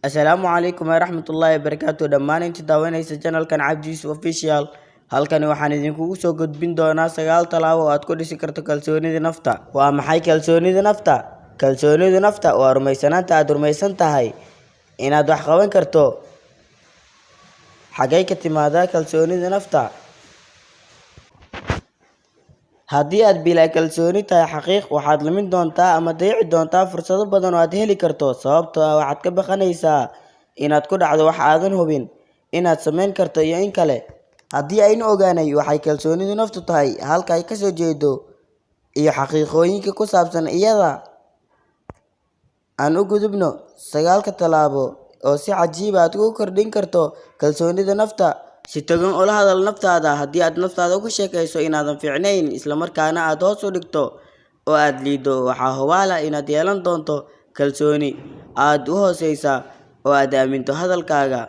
Asalaamu calaykum waraxmatullaahi wabarakaatuh. Dhammaan inta daawanaysa channelkan Cabdi Yuusuf Official. Halkani waxaan idinkugu soo gudbin doonaa 9 talaabo oo aad ku dhisi karto kalsoonida nafta. Waa maxay kalsoonida nafta? Kalsoonida nafta waa rumaysanaanta aad rumaysan tahay inaad wax qaban karto. Xagee ka timaadaa kalsoonida nafta? haddii aad bilaa kalsooni tahay xaqiiq waxaad lumin doontaa ama dayici doontaa fursado badan oo aad heli karto, sababtoo ah waxaad ka baqanaysaa inaad ku dhacdo wax aadan hubin inaad samayn karto iyo in kale. Haddii aynu ogaanay waxay kalsoonidu naftu tahay, halka ay kasoo jeedo iyo xaqiiqooyinka ku saabsan iyada, aan u gudubno 9 talaabo oo si cajiib ah aad ugu kordhin karto kalsoonida nafta. Si togan ula hadal naftaada. Haddii aad naftaada ugu sheekayso inaadan fiicnayn isla markaana aad hoos u dhigto oo aad liido, waxaa hubaala inaad yeelan doonto kalsooni aad u hooseysa oo aad aaminto hadalkaaga.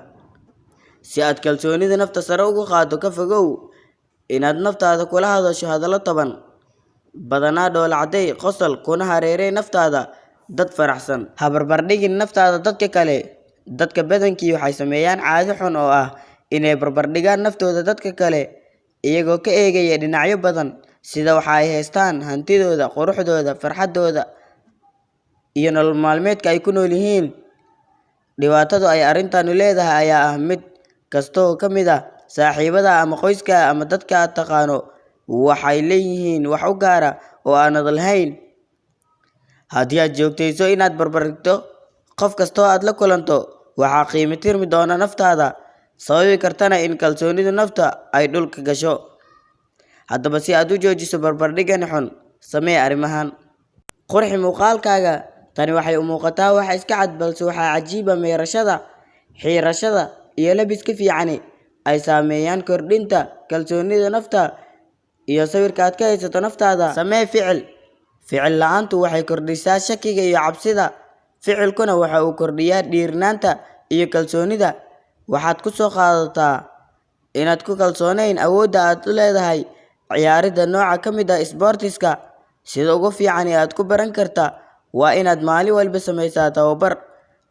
Si aad kalsoonida nafta sare ugu qaado, ka fogow inaad naftaada kula hadasho hadallo taban, badanaa dhoola cadday, qosol, kuna hareerey naftaada dad faraxsan. Ha barbardhigin naftaada dadka kale. Dadka badankii waxay sameeyaan caado xun oo ah inay barbardhigaan naftooda dadka kale iyagoo ka eegaya dhinacyo badan, sida waxa ay haystaan, hantidooda, quruxdooda, farxadooda iyo nolol maalmeedka ay ku nool yihiin. Dhibaatada ay arrintani leedahay ayaa ah mid kasta oo ka mid ah saaxiibada ama qoyska ama dadka aad taqaano waxay leeyihiin wax u gaara oo aanad lahayn. Haddii aad joogtayso inaad barbardhigto qof kasta oo aad la kulanto, waxaa qiimo tirmi doona naftaada, sababi kartana in kalsoonida nafta ay dhulka gasho. Haddaba si aad u joojiso barbardhigan xun, samee arrimahan. Qurxi muuqaalkaaga. Tani waxay u muuqataa wax iska cad, balse waxaa cajiiba meerashada, xiirashada iyo labiska fiicani ay saameeyaan kordhinta kalsoonida nafta iyo sawirka aad ka haysato naftaada. Samee ficil. Ficil la'aantu waxay kordhisaa shakiga iyo cabsida. Ficilkuna waxa uu kordhiyaa dhiiranaanta iyo kalsoonida. Waxaad ku soo qaadataa inaad ku kalsoonayn awoodda aad u leedahay ciyaaridda nooca ka mid ah isboortiska. Sida ugu fiican ee aad ku baran karta waa inaad maalin walba samaysaa tababar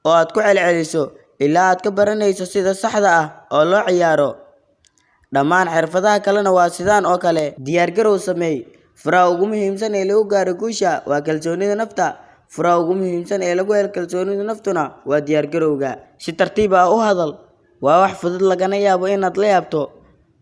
oo aad ku celceliso ilaa aad ka baranayso sida saxda ah oo loo ciyaaro. Dhammaan xirfadaha kalena waa sidaan oo kale. Diyaargarow sameey. Furaha ugu muhiimsan ee lagu gaaro guusha waa kalsoonida nafta. Furaha ugu muhiimsan ee lagu helo kalsoonida naftuna waa diyaargarowga. Si tartiib ah u hadal. Waa wax fudud, lagana yaabo inaad la yaabto,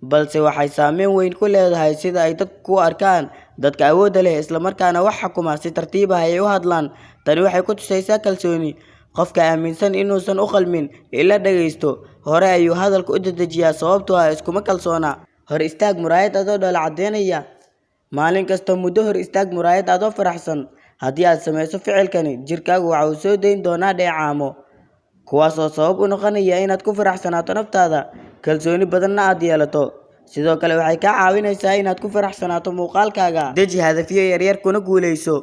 balse waxay saameyn weyn ku leedahay sida ay dadku ku arkaan. Dadka awoodda leh isla markaana wax xukuma si tartiib ah ayay u hadlaan. Tani waxay ku tusaysaa kalsooni. Qofka aaminsan inuusan u qalmin ila dhageysto hore ayuu hadalka u dedejiyaa, sababtoo ah iskuma kalsoona. Hor istaag muraayad adoo dhoola cadeynaya. Maalin kasta muddo hor istaag muraayad adoo faraxsan. Haddii aad samayso ficilkani, jirkaagu waxa uu soo dayn doonaa dheecaamo, kuwaas oo sabab u noqonaya inaad ku faraxsanaato naftaada, kalsooni badanna aad yeelato. Sidoo kale waxay kaa caawinaysaa inaad ku faraxsanaato muuqaalkaaga. Deji hadafyo yaryar kuna guuleyso.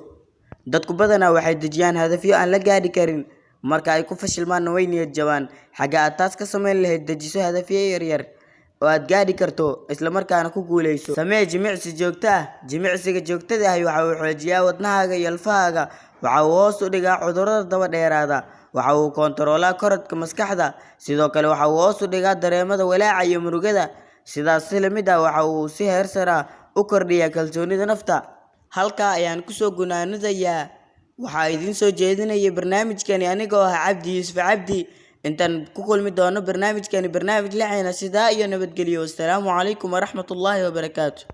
Dadku badanaa waxay dejiyaan hadafyo aan la gaadhi karin, marka ay ku fashilmaan way niyad jabaan. Xagga aad taas ka samayn lahayd, dejiso hadafyo yaryar oo aad gaadhi karto isla markaana ku guuleyso. Samee jimicsi joogto ah. Jimicsiga joogtada ah waxa uu xoojiyaa wadnahaaga iyo lafahaaga, waxa uu hoos u dhigaa cudurrada daba dheeraada, waxa uu koontaroolaa korodhka maskaxda, sidoo kale waxa uu hoos u dhigaa dareemada walaaca iyo murugada. Sidaas si la mid ah waxa uu si heer sare ah u kordhiyaa kalsoonida nafta. Halkaa ayaan kusoo gunaanadayaa. Waxaa idiin soo jeedinaya barnaamijkani anigoo ah Cabdi Yuusuf Cabdi. Intaan ku kulmi doono barnaamijkani barnaamij lexena, sidaa iyo nabadgelyo. Assalaamu calaykum waraxmatullaahi wabarakaatuh.